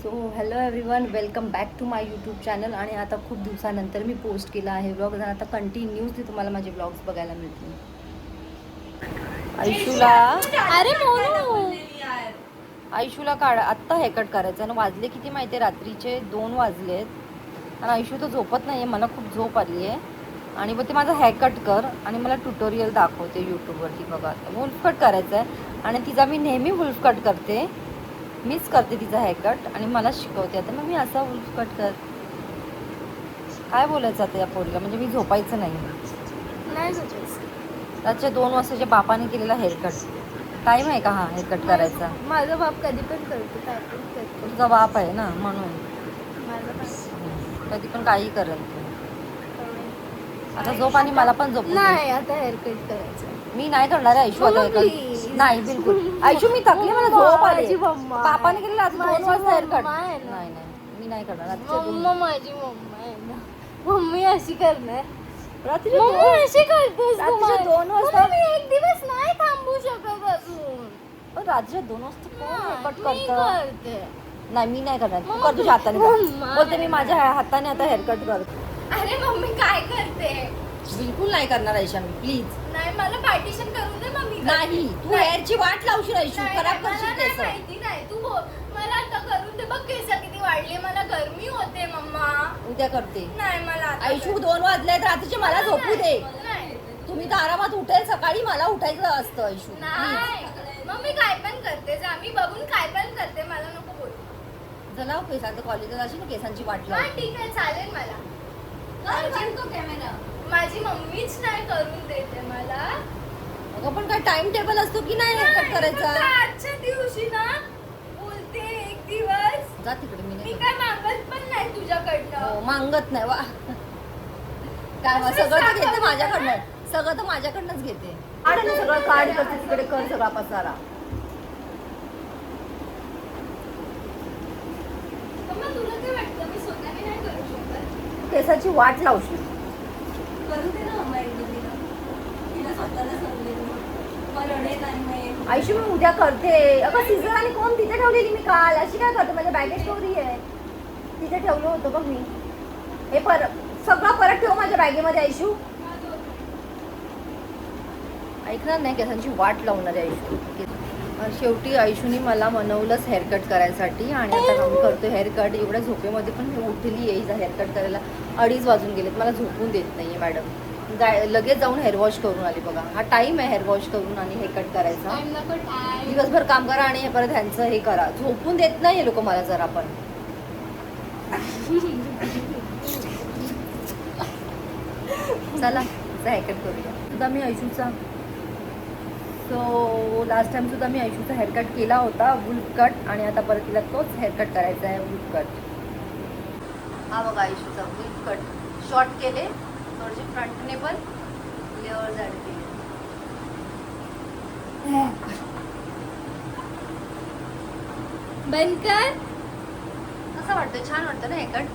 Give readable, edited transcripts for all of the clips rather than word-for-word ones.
So hello everyone, welcome back to my YouTube channel. आणि आता खूप दिवसानंतर मी पोस्ट केला आहे ब्लॉग. आणि आता कंटिन्यूसली तुम्हाला माझे ब्लॉग्स बघायला मिळतील. आयशूला आयशूला काढ आत्ता हेअरकट करायचं आणि वाजले किती माहिती आहे? रात्रीचे 2 वाजलेत. आणि आयशू तर झोपत नाही आहे, मला खूप झोप आली आहे. आणि मग ते माझा हेअरकट कर आणि मला ट्युटोरियल दाखवते यूट्यूबवरती. बघा, वुल्फ कट करायचं आहे आणि तिचा मी नेहमी वुल्फ कट करते. मीच करते तिचा हेअरकट आणि मला शिकवते. आता मग मी असा वुल्फ कट कर. काय बोलायचं आता या पोरीला? म्हणजे मी झोपायचं नाही. त्याच्या 2 वर्षाच्या बापाने केलेला हेअरकट. टाईम आहे का हा हेअरकट करायचा? माझा बाप कधी पण करतो, काय पण करतो. तुझा बाप आहे ना, म्हणून कधी पण काही करेल तू. आता झोप आणि मला पण झोप नाही. आता हेअरकट करायचं मी नाही करणार आहे आयशू. आता हेअरकट नाही बिलकुल. आयशू मी थकली, मला झोप आली. बापाने केलेला आता 2 वाजता हेअरकट. नाही नाही मी नाही करणार. मम्मा, माझी मम्मा आहे ना, मम्मी अशी करणार. रात्री अशी करतेस 2 वाजता. मी एक दिवस नाही थांबू शकत अजून. रात्रीच्या 2 वाजता कोण हेअरकट मी करतं? करते. नाही मी नाही करणार. तू कर तुझ्या हाताने कर. बोलते मी माझ्या हाताने आता हेअरकट करते. अरे मम्मी काय करते? बिलकुल नाही करणार आयशा मी, प्लीज. नाही, मला पार्टिशन करून दे मम्मी. नाही, तू हेअरची वाट लावशील आयशू, खराब करशील केस. माहिती नाही. तू मला आता करून दे. बघ केस किती वाढले, मला गरमी होते मम्मा. उद्या करते. नाही मला आता आयशू 2 वाजलेत रात्रीचे, मला झोपू दे. नाही. तुम्ही तर आरामात उठेल, सकाळी मला उठायचं असतं आयशू. नाही मम्मी काय पण करते, आम्ही बघून काय पण करते, मला नको बोल. चला केसांचं कॉलेजला अशी ना केसांची वाट हा लाव. ठीक आहे, चालेल मला. कॅमेरा. माझी मम्मीच नाही करून देते मला. अगं पण काय टाइम टेबल असतो की नाही हेअरकट करायचा? आजच्या दिवशी ना बोलते एक दिवस. जा तिकडे. मी मी नाही काय मागत पण नाही तुझ्याकडनं. हो, मागत नाही वा. काय वा, सगळं तर घेते माझ्याकडनं. सगळं तर माझ्याकडनंच घेते. काढ ना सगळं, काढ करते तिकडे, कर सगळा पसारा. मम्मा तुला काय वाटतं मी स्वतःने नाही करू शकत? केसाची वाट लावशील. करू दे ना मम्मा एकदा तिला. तिला स्वतःला समजेल मग. रडेल नाही. आयशू मी उद्या करते. अगं सीझर आणि कोण तिथे ठेवलेली मी काल. अशी काय करते? माझ्या बॅगेत स्टोरी आहे. तिथे ठेवलं होतं बघ मी. हे सगळं परत ठेव माझ्या बॅगेमध्ये आयशू. ऐकणार नाही, केसांची वाट लावणार आहे आयशू. शेवटी आयशूने मला मनवलंच हेअरकट करायसाठी. आणि आता आम्ही करतो हेअरकट. एवढ्या झोपेमध्ये पण मी उठली आहे हेअरकट करायला. 2:30 वाजून गेलेत. मला झोपून देत नाही आहे मॅडम. लगेच जाऊन हेअर वॉश करून आली. बघा, हा टाईम आहे हेअर वॉश करून आणि हेअरकट करायचा. दिवसभर काम करा आणि हे परत ह्यांचं हे करा. झोपून देत नाही हे लोक मला जरा पण. चला हेअरकट करूया. सुद्धा मी आयशूचा लास्ट टाइम सुद्धा मी आयशूचा हेअरकट केला होता वुल्फ कट. आणि आता परत तिला तोच हेअरकट करायचा आहे वुल्फ कट. हा बघा आयशूचा वुल्फ कट. शॉर्ट केले, थोडेसे फ्रंटने पण लेअर्स ॲड केले. बंद कर. कसं वाटतं? छान वाटतं ना हेअरकट?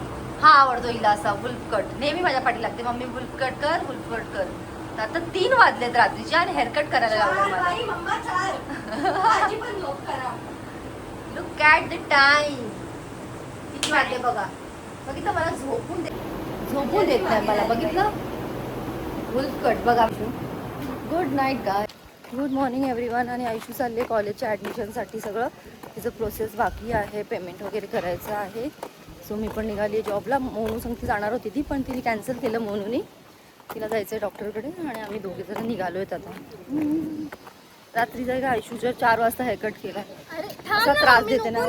हा आवडतो हिला असा वुल्फ कट. नेहमी माझ्या पाठी लागते, मम्मी वुल्फ कट कर, वुल्फ कट कर. तर आता 3 वाजलेत रात्रीचे आणि हेअरकट करायला लावलं मला. Look at the time. किती वाजले बघा. बघितलं, मला झोपून देत नाही मला. बघितलं, वुल्फ कट बघा. Good night guy. Good morning everyone. आणि आयशू चालले कॉलेजच्या ॲडमिशनसाठी. सगळं तिचं प्रोसेस बाकी आहे, पेमेंट वगैरे करायचं आहे. सो मी पण निघाली आहे जॉबला. मोनू संगती जाणार होती ती, पण तिने कॅन्सल केलं मोनूनी. तिला जायचं आहे डॉक्टरकडे. आणि आम्ही दोघे जण निघालो आहेत आता. रात्री जाय का आयशूच्या 4 वाजता हेअरकट केला. असा त्रास देते ना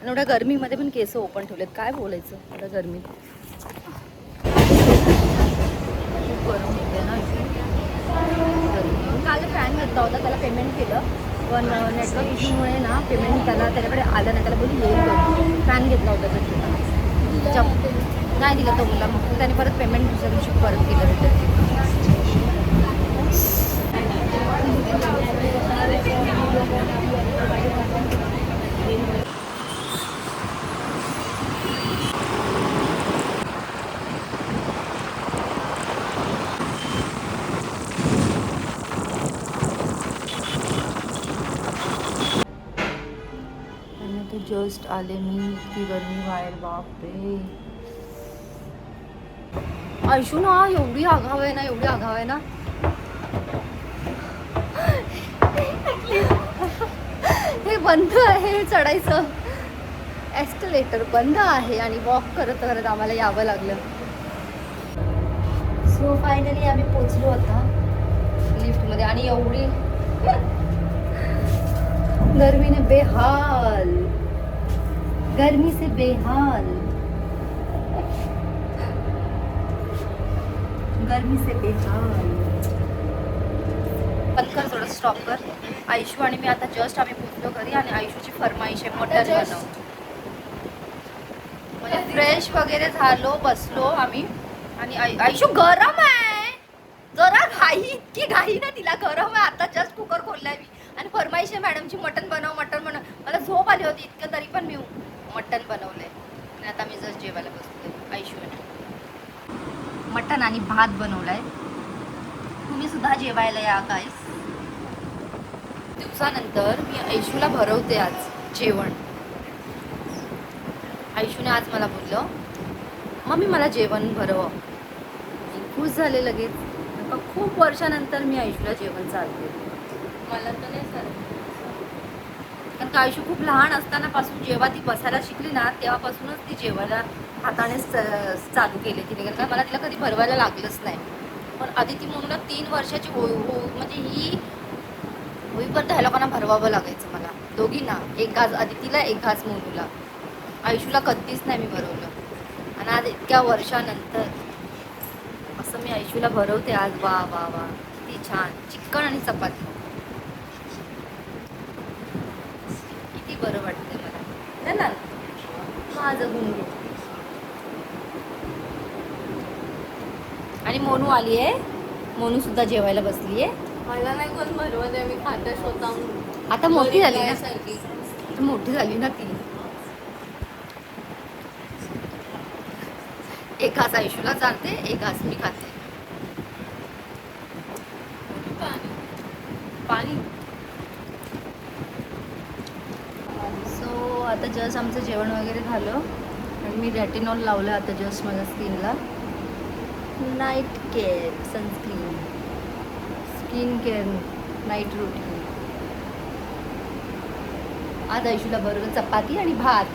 एवढ्या गरमीमध्ये पण केस ओपन ठेवलेत. काय बोलायचं एवढ्या गरमीत. खूप गरम होते ना आयशू. काल फॅन घेतला होता, त्याला पेमेंट केलं. पण नेटवर्क इश्यूमुळे ना पेमेंट त्याच्याकडे आलं नाही. त्याला बोलली येईल करून. फॅन घेतला होता त्याची. नाही दिलं तो मुला. मग त्याने परत पेमेंट दुसऱ्या दिवशी परत केलं होतं. जस्ट आले मी, इतकी गरमी बाहेर, बापरे. आयशू ना एवढी आगाव आहे ना, एवढी आगाव आहे ना. हे बंद आहे चढायचं, एस्कलेटर बंद आहे आणि वॉक करत करत आम्हाला यावं लागलं. सो फायनली आम्ही पोचलो आता लिफ्टमध्ये आणि एवढी गर्मीने बेहाल, गर्मी से बेहाल, गर्मी से बेहाल. बंद कर, थोडं स्टॉप कर. आयशू आणि मी आता जस्ट आम्ही पोचलो घरी आणि आयशूची फरमाईश आहे मटन बनव. म्हणजे फ्रेश वगैरे झालो, बसलो आम्ही आणि आयशू गरम आहे, जरा घाई, इतकी घाई ना तिला, गरम आहे. आता जस्ट कुकर खोललाय मी आणि फरमाईश आहे मॅडमची मटन बनव, मटन बनव. मला झोप आली होती इतकं, तरी पण मी मटन बनवलंय आणि आता मी जस्ट जेवायला बसते. आयशूने मटन आणि भात बनवलाय. तुम्ही सुद्धा जेवायला या गाईस. दिवसानंतर मी आयशूला भरवते आज जेवण. आयशूने आज मला बोललं, मम्मी मला जेवण भरव. खुश झाले लगेच. खूप वर्षानंतर मी आयशूला जेवण चालते. मला तर नाही चालत. कारण का आयशू खूप लहान असतानापासून जेव्हा ती बसायला शिकली ना, तेव्हापासूनच ती जेवायला हातानेच चालू केली तिने. कारण का मला तिला कधी भरवायला लागलंच नाही. पण आधी ती म्हणून 3 वर्षाची म्हणजे ही होईपर्यंत ह्या लोकांना भरवावं लागायचं मला, दोघींना. एक घास अदितीला, एक घास मोनूला. आयशूला कधीच नाही मी भरवलं. आणि आज इतक्या वर्षानंतर असं मी आयशूला भरवते आज. वा वा वा, किती छान. चिकन आणि चपाती, किती बरं वाटतंय मला ना माझं गुंगू. आणि मोनू आली आहे, मोनू सुद्धा जेवायला बसली आहे. मला नाही कोण भरवत आहे, मी खाता स्वतःहून. आता मोठी झाली ना, सारखी आता मोठी झाली ना ती. एक घास आयशूला चालते, एक घास मी खाते. पाणी. सो आता जस्ट आमचं जेवण वगैरे झालं आणि मी रेटिनॉल लावलं आता जस्ट माझ्या स्किनला. Night care sunscreen, skin care night routine. आज आयशूला बरोबर चपाती आणि भात.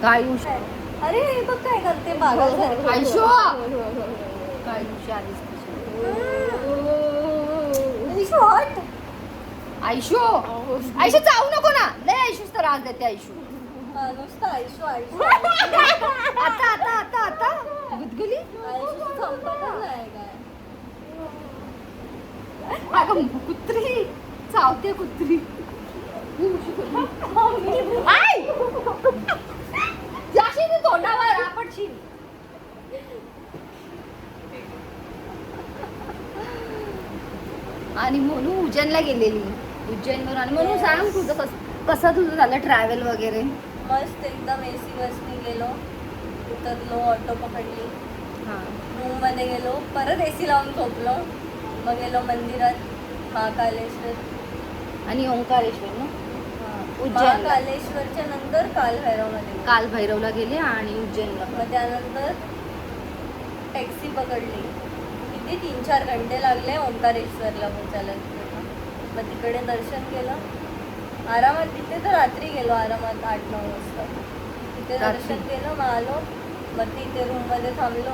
काय अरे हे बघ काय करते बागासारखं. आयशू काय हुशारीस आयशू. आयशू जाऊ नको ना, लय आयशूच तर राग देते आयशू. नुसतं आयशू आयशू. आता आता आता आता गुदगुली. आयशू संपतच नाही काय. अगं कुत्री चावते, कुत्री. आय जाशी ती तोंडावर आपटशील. आणि म्हणून उज्जैनला गेलेली, उज्जैनवर. आणि म्हणून सांग तुझं कसं तुझं झालं ट्रॅव्हल वगैरे. मस्त एकदम AC बसने गेलो, उतरलो, ऑटो पकडली, रूम मध्ये गेलो, परत AC लावून झोपलो. मग गेलो मंदिरात महाकालेश्वर आणि ओंकारेश्वर ना. महाकालेश्वरच्या नंतर कालभैरवमध्ये, कालभैरवला गेले आणि उज्जैनला. मग त्यानंतर टॅक्सी पकडली. किती 3-4 घंटे लागले ओंकारेश्वरला पोचायला. मग तिकडे दर्शन केलं आरामात. तिथे तर रात्री गेलो आरामात 8-9 वाजता. तिथे दर्शन केलं, मग आलो. मग तिथे रूममध्ये थांबलो.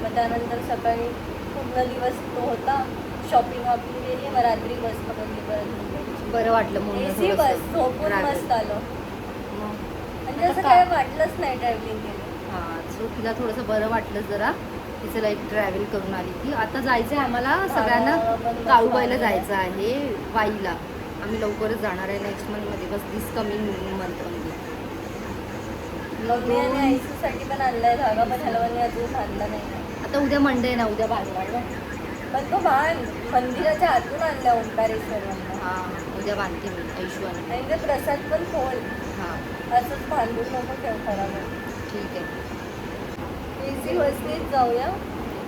मग त्यानंतर सकाळी पूर्ण दिवस तो होता, शॉपिंग वॉपिंग केली. मग रात्री बस पकडली परत. बरं वाटलं म्हणून AC बस झोपून मस्त आलो. म्हणजे असं काय वाटलंच नाही ट्रॅव्हलिंग केलं. हां, सो तिला थोडंसं बरं वाटलं जरा. तिचं लाईक ट्रॅव्हल करून आली ती. आता जायचं आहे आम्हाला सगळ्यांना, काळूबाईला जायचं आहे, वाईला. आम्ही लवकरच जाणार आहे नेक्स्ट मंथमध्ये, बस दिस कमिंग मंथमध्ये. मम्मी आणि आईसाठी पण आणलाय धागा, पण ह्याला पण अजून आणला नाही. आता उद्या मंडे ना, उद्या बांधवाड. पण तो बांध मंदिराच्या आतून आणला ओंकारेश्वरला. हां, उद्या बांधते मी आयशू आणि ते प्रसाद पण खोल. हां असंच बांधून नको ठेव खराब. ठीक आहे. AC बसनेच जाऊया.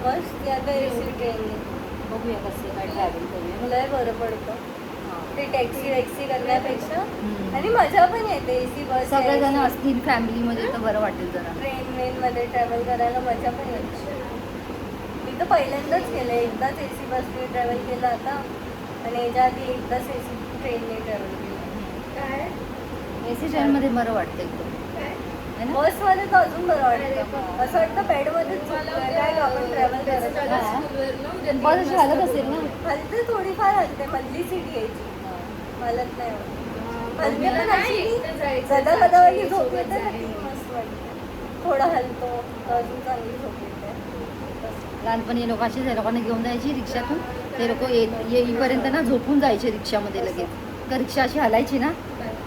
मस्त आता एसी ट्रेनने बघूया कसं काय ट्रॅव्हल करूया. लय बरं पडतं ते टॅक्सी वॅक्सी करण्यापेक्षा. हम्म. आणि मजा पण येते एसी बस सगळेजण असतील फॅमिलीमध्ये तर बरं वाटेल जरा. ट्रेन वेनमध्ये ट्रॅव्हल करायला मजा पण येते. मी तर पहिल्यांदाच केलं, एकदाच एसी बसने ट्रॅव्हल केलं आता, आणि याच्या आधी एकदाच एसी ट्रेनने ट्रॅव्हल केलं. काय एसी ट्रेनमध्ये बरं वाटतं एकदम है ना? बसमध्ये तर अजून बरं वाटतं. असं वाटतं बेडमध्येच झोपलोय काय का आपण ट्रॅव्हल करत आहे. बस अशी हालत असेल ना. हलते थोडीफार हलते, मधली सीट घ्यायची, हलत नाही होत. हलते पण अशी गदा गदावाली झोप येते ना, ती मस्त वाटते. थोडा हलतो तर अजून चांगली झोप येते. लहानपणी लोक असेच आहे, लोकांना घेऊन जायची रिक्षातून, ते लोक येईपर्यंत ना झोपून जायचे रिक्षामध्ये लगेच. तर रिक्षा अशी हलायची ना,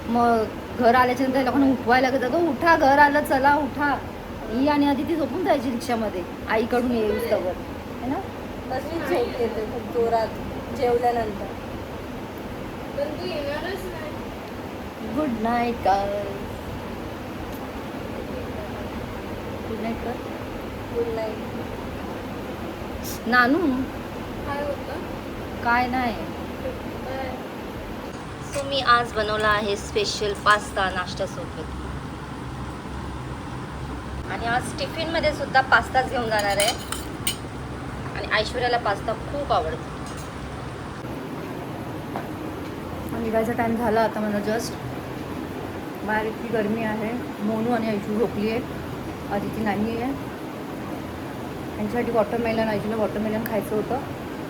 मग घर आल्याच्या नंतर लोकांना उठवायला लागत, अगं उठा घर आलं चला उठा. ही आणि आधी ती झोपून जायची रिक्षामध्ये आईकडून येईल तवर है ना. तशी झोप येते खूप जोरात जेवल्यानंतर. पण तू येणारच नाही. Good night girl. Good night कर. Good night. नानू काय होतं? काय नाही. सो मी आज बनवला आहे स्पेशल पास्ता नाश्त्यासोबत, आणि आज टिफिनमध्ये सुद्धा पास्ताच घेऊन जाणार आहे. आणि ऐश्वर्याला पास्ता खूप आवडतो. निघायचा टाईम झाला आता मला. जस्ट बाहेर इतकी गरमी आहे. मोनू आणि ऐशू झोपली आहे, आदिती नाही आहे. त्यांच्यासाठी वॉटरमेलन, ऐशूला वॉटरमेलन खायचं होतं.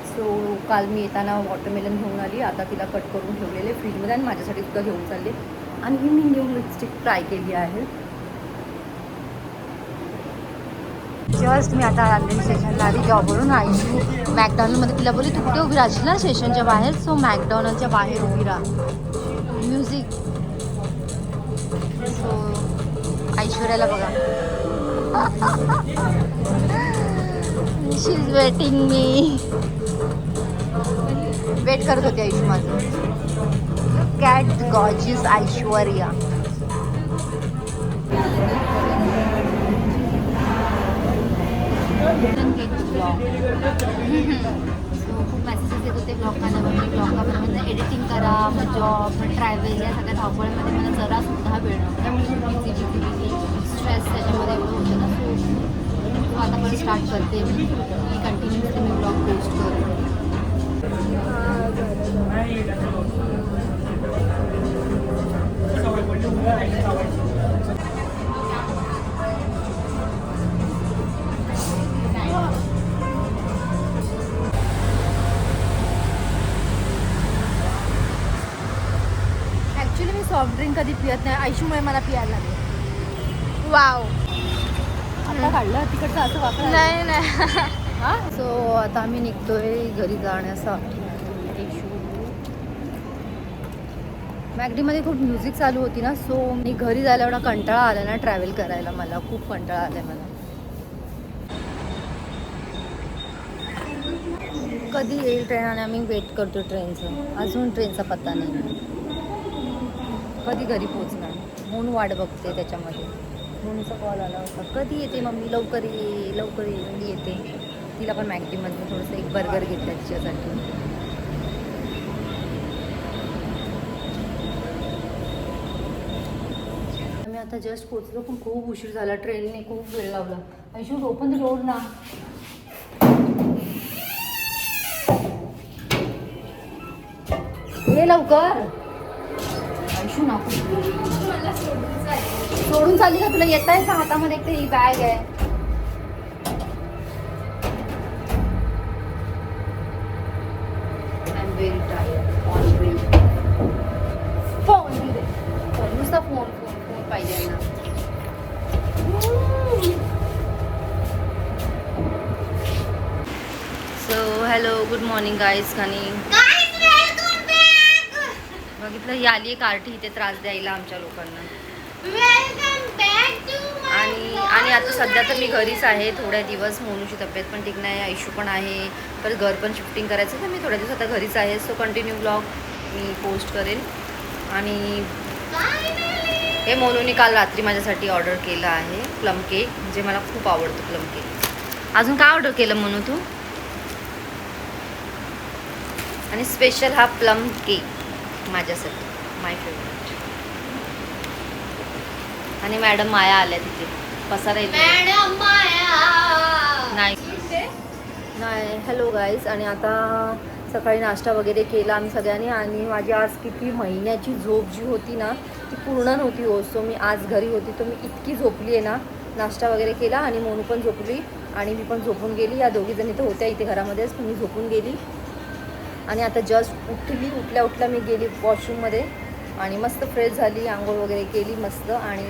सो काल मी येताना वॉटरमेलन घेऊन आली. आता तिला कट करून ठेवलेले फ्रीजमध्ये, आणि माझ्यासाठी सुद्धा घेऊन चालले. आणि मी न्यू लिपस्टिक ट्राय केली आहे. जस्ट मी आता रांदेरी स्टेशनला आली जॉबवरून. आयशू मॅकडॉनल्डमध्ये, तिला बोलली तू कुठे उभी राहशील ना स्टेशनच्या बाहेर, सो मॅकडॉनल्डच्या बाहेर उभी राहा. म्युझिक. सो ऐश्वर्याला बघा, शी इज वेटिंग मी. वेट करत होती ऐशू माझं. Cat gorgeous Aishwarya. खूप मेसेजेस येत होते ब्लॉग का बनवायचं, एडिटिंग करा, मग जॉब, मग ट्रॅव्हल, या सगळ्या धावपळीमध्ये मला जरा सुद्धा वेळ नव्हता. त्यामुळे बिझी स्ट्रेस त्याच्यामध्ये एवढं होतं ना. सो आता पण स्टार्ट करते मी कंटिन्युअसली मी ब्लॉग पोस्ट करते. ॲक्च्युली मी सॉफ्ट ड्रिंक कधी पित नाही, ऐशूमुळे मला पियायला लागले. वाव. आता काढलं तिकडचं असं वापर नाही नाही. हां. सो आता आम्ही निघतोय घरी जाण्यासाठी. मॅगडीमध्ये खूप म्युझिक चालू होती ना, सो मी घरी जायला एवढा कंटाळा आला ना ट्रॅव्हल करायला. मला खूप कंटाळा आला आहे मला. कधी येईल ट्रेन, आणि आम्ही वेट करतो ट्रेनचं. अजून ट्रेनचा पत्ता नाही. कधी घरी पोचणार. म्हणून वाट बघते त्याच्यामध्ये. म्हणूनचा कॉल आला होता, कधी येते मम्मी, लवकर ये लवकर ये. मी येते. तिला पण मॅगडीमध्ये थोडंसं एक बर्गर घेतलं तिच्यासाठी. आम्ही आता जस्ट पोचलो, पण खूप उशीर झाला. ट्रेनने खूप वेळ लावला. ऐशू ओपन द डोर ना. ये लवकर. ऐशू ना सोडून चालली का? तुला येत आहे का? हातामध्ये एक ही बॅग आहे. I am very tired. Phone नुसता फोन फोन फोन पाहिजे ना. So hello, good morning guys. आणि बघितलं, ही आली एक आरटी इथे त्रास द्यायला आमच्या लोकांना. आणि आता सध्या तर मी घरीच आहे थोड्या दिवस. मोनूची तब्येत पण ठीक नाही, ऐशू पण आहे, तर घर पण शिफ्टिंग करायचं, तर मी थोड्या दिवस आता घरीच आहे. सो कंटिन्यू ब्लॉग मी पोस्ट करेन. आणि हे मोनूने काल रात्री माझ्यासाठी ऑर्डर केलं आहे प्लम केक. म्हणजे मला खूप आवडतं प्लम केक. अजून काय ऑर्डर केलं म्हणून तू? आणि स्पेशल हा प्लम केक माझ्यासाठी, माय फेवरेट. आणि मॅडम माया आल्या तिथे पसारा मॅडम नाही नाही. Hello guys. आणि आता सकाळी नाश्ता वगैरे केला आम्ही सगळ्यांनी. आणि माझी आज किती महिन्याची झोप जी होती ना ती पूर्ण नव्हती होत. सो मी आज घरी होती तर मी इतकी झोपली आहे ना. नाश्ता वगैरे केला आणि मोनू पण झोपली आणि मी पण झोपून गेली. या दोघीजणी तर होत्या इथे घरामध्येच, पण मी झोपून गेली. आणि आता जस्ट उठली. उठल्या मी गेली वॉशरूममध्ये आणि मस्त फ्रेश झाली, आंघोळ वगैरे केली मस्त. आणि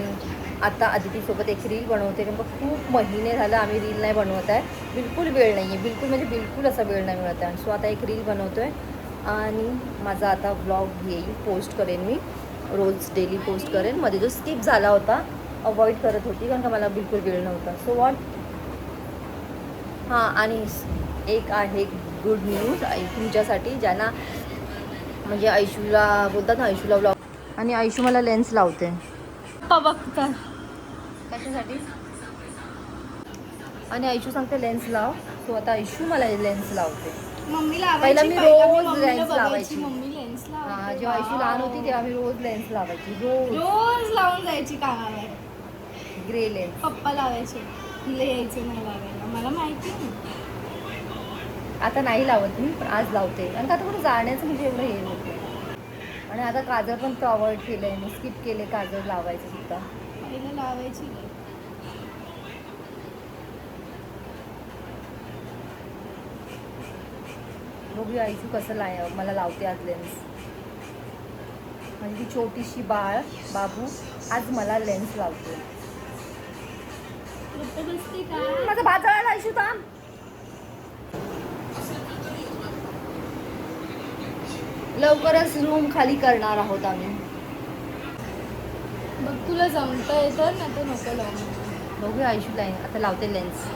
आता अदितीसोबत एक रील बनवते. कारण खूप महिने झालं आम्ही रील नाही बनवत आहे. बिलकुल वेळ नाही आहे, बिलकुल म्हणजे बिलकुल असा वेळ नाही मिळत आहे. सो आता एक रील बनवतो आहे आणि माझा आता व्लॉग येईल, पोस्ट करेन मी रोज, डेली पोस्ट करेन. मध्ये जो स्किप झाला होता अवॉइड करत होती कारण का मला बिलकुल वेळ नव्हता. So what. हां, आणि एक आहे गुड न्यूज तुमच्यासाठी, ज्यांना म्हणजे आयशूला बोलतात ना, आयशूला व्लॉग. आणि आयशू मला लेन्स लावते. बघता कशासाठी? आणि आयशू सांगते लेन्स लाव. सो आता आयशू मला लेन्स लावते. मम्मी पहिला मी रोज लेन्स लावायची. मम्मी लेन्स हां, जेव्हा आयशू लहान होती तेव्हा मी रोज लेन्स लावायची. रोज लावून जायची कानावर. Grey lens. पप्पा लावायचे, तिला यायचं नाही लावायला. मला माहिती नाही. आता नाही लावत मी, पण आज लावते. आणि आता कुठं जाण्याचं म्हणजे एवढं हे होतं. आणि आता काजळ पण तो अवॉइड केलं आहे मी, स्किप केले काजळ लावायचं सुद्धा. पहिलं लावायची. बघूया आयशू कसं मला लावते आज लेन्स. म्हणजे ती छोटीशी बाबू आज मला लेन्स लावते. माझा भात जळाला आयशू थांब. लवकरच रूम खाली करणार आहोत आम्ही. बघ तुला जमता येतं ना, तर नको लावू. बघूया आयशू आता लावते लेन्स.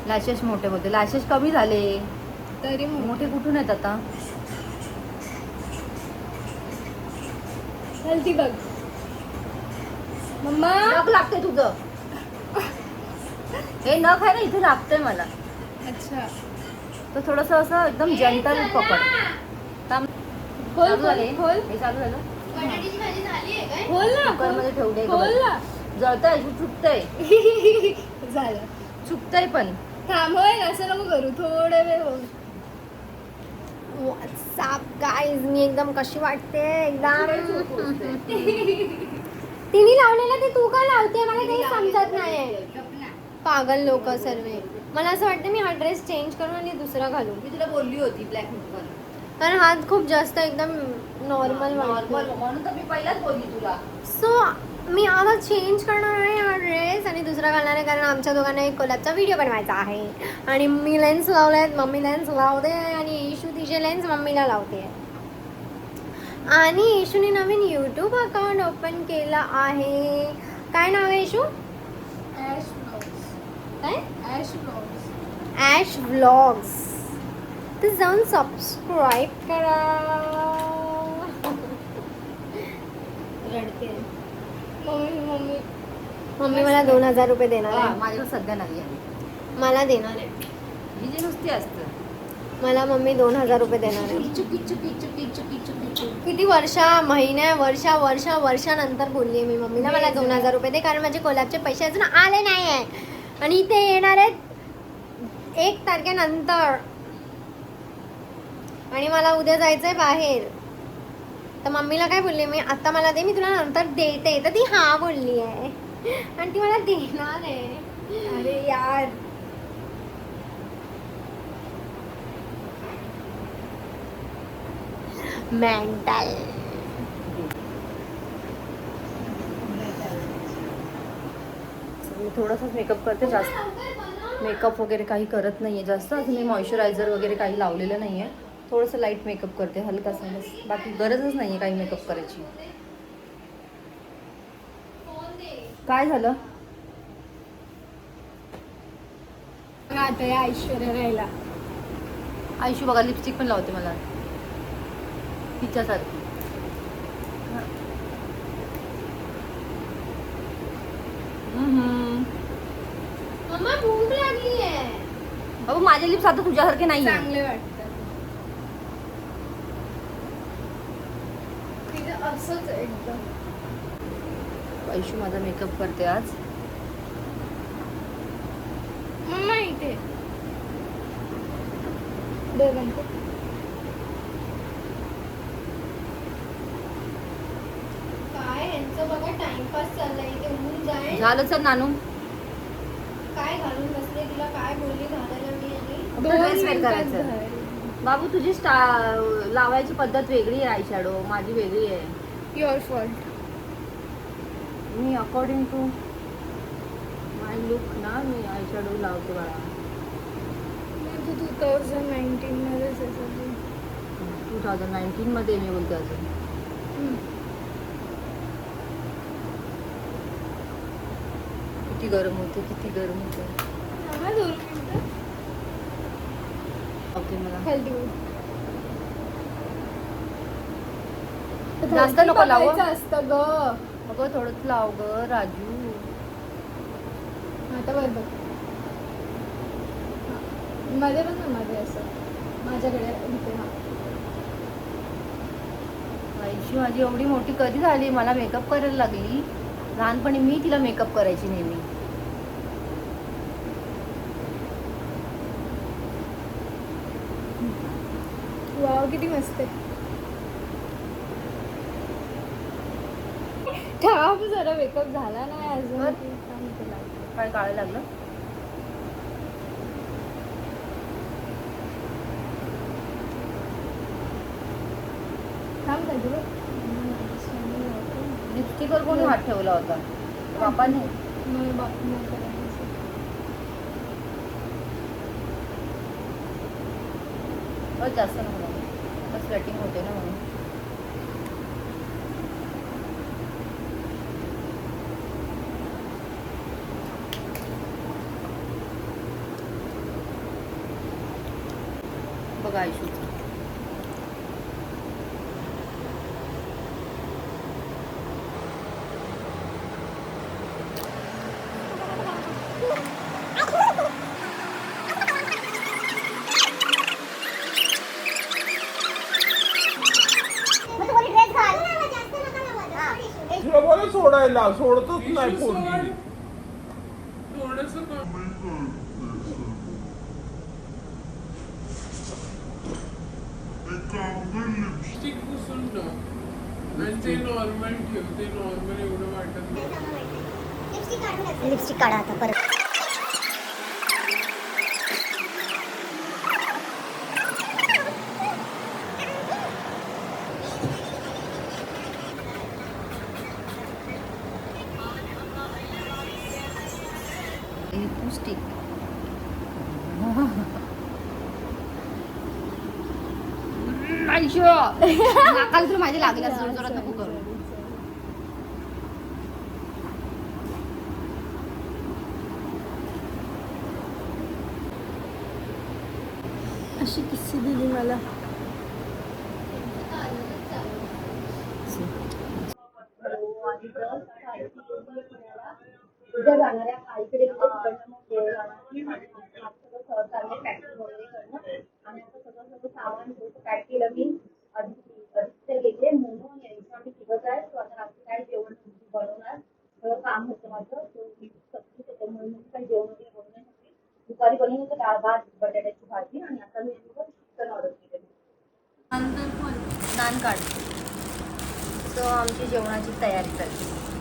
लॅशेस मोठे होते, लॅशेस कमी झाले तरी मोठे कुठून आहेत आता? हलती बघ मम्मा. नख लागते तुझं. हे नख आहे ना इथे लागतंय मला. अच्छा, तर थोडस असं एकदम जेंटल पकड. खोल चालू झाले? खोल हे चालू झालं. खोल ना, कुकरमध्ये ठेवले. खोल ना. जळतंय, चुकतंय. झालं, चुकतंय पण. थांब. होय, असं नको करू, थोडं वेळ हो. व्हॉट्सअप गाईज, मी एकदम कशी वाटते एकदम. तिने लावलेलं ते तू का लावते? मला काही समजत नाही. पागल लोक सर्व. मला असं वाटतं मी हा ड्रेस चेंज करून आणि दुसरा घालू. मी तुला बोलली होती ब्लॅक नको. कारण हात खूप जास्त एकदम नॉर्मल म्हणून तर मी पहिलाच बोलली तुला. सो मी आता चेंज करणार आहे हा ड्रेस आणि दुसरा घालणार आहे, कारण आमच्या दोघांना एक कोलॅबचा व्हिडिओ बनवायचा आहे. आणि मी लेन्स लावले आहेत, मम्मी लेन्स लावते आणि इशू तिचे लेन्स मम्मीला लावते. आणि इशूने नवीन यूट्यूब अकाउंट ओपन केलं आहे. काय नाव आहे इशू? काय? Ash vlogs. तर जाऊन सबस्क्राईब करा. रडते मम्मी मला 2000 रुपये देणार आहे. माझ्याकडे सध्या नाही आहे. मला देणार आहे. ही जी नुसती असतं. मला मम्मी 2000 रुपये देणार आहे. किती वर्षानंतर बोलली मी मम्मीला मला 2000 रुपये दे, कारण माझे कोलॅबचे पैसे अजून आले नाही आहे आणि ते येणार आहेत 1 तारखेनंतर. आणि मला उद्या जायचंय बाहेर. तर मम्मीला काय बोलली मी, आता मला दे, मी तुला नंतर देते. तर ती हा बोलली आहे आणि ती मला देणार आहे. अरे यार, मेंटल. थोडासाच मेकअप करते, जास्त मेकअप वगैरे काही करत नाही आहे जास्त. अजून मी मॉइश्चरायझर वगैरे काही लावलेलं नाही आहे. थोडंसं लाईट मेकअप करते, हलकासा बस. बाकी गरजच नाही आहे काही मेकअप करायची. काय झालं? आता या ऐश्वर्या राहिला. आयुष्य बघा लिपस्टिक पण लावते मला तिच्यासारखी. मम्मा भूक लागली आहे. बाबा माझे लिप्स आता तुझ्यासारखे नाही चांगले वाटतात. तिचं असंच एकदम. आयुष्य माझा मेकअप करते आज. मम्मा इथे डोर बंद कर. काय यांचं बघा टाइमपास चाललाय. इथे ऊन जाय. झालं सर नानू. काय घालून बसले तिला. काय बोलली घालायला मी आणि ड्रेस वेअर करायचं. बाबू तुझी लावायची पद्धत वेगळी आहे. आय शॅडो माझी वेगळी आहे. Your fault. मी अकॉर्डिंग टू माय लुक ना मी आय शॅडो लावते बाळा. 2019 मध्येच आहे. 2019 मध्ये मी बोलते अजून. किती गरम होते, किती गरम होते. ओके मला जास्त नको लावू. असतं ग. अगं थोडंच लाव ग राजू. आता बरोबर मध्ये पण ना मध्ये असं माझ्याकडे इथे. आयुष्य माझी एवढी मोठी कधी झाली. मला मेकअप करायला लागली. लहानपणी मी तिला मेकअप करायची नेहमी. वाव किती मस्त आहे. थांब जरा मेकअप झाला नाही अजून. काय काळं लागलं. थांब का तुला. लिपस्टिकवर कोणी हात ठेवला होता. बापाने. जास्त नको आता स्वेटिंग होते ना म्हणून. बघा आयुष्याचं तुला बरं सोडायला सोडतच नाही पोरगी. लिपस्टिक पुसून टाक आणि ते नॉर्मल ठेव. ते नॉर्मल एवढं वाटत नाही. लिपस्टिक काढा आता परत. लिपस्टिक आयुष्य नाकाला तुला माझी लागली. जोर जोरात नको करू. अशी किस्सी दिली मला. उद्या जाणाऱ्या आईकडे आणि आता सगळं सामान पॅक केलं मी. घेतले मोमो आणि आम्ही तिघच आहे. तो आता रात्री काय जेवण बनवणार सगळं काम होतं माझं. त्याच्यामुळे काही जेवण वगैरे बनवू नाही शकते. दुपारी बनवून होतं डाळ भात बटाट्याची भाजी. आणि आता मी चिकन ऑर्डर केलं. नान काढ. तर आमची जेवणाची तयारी चालली.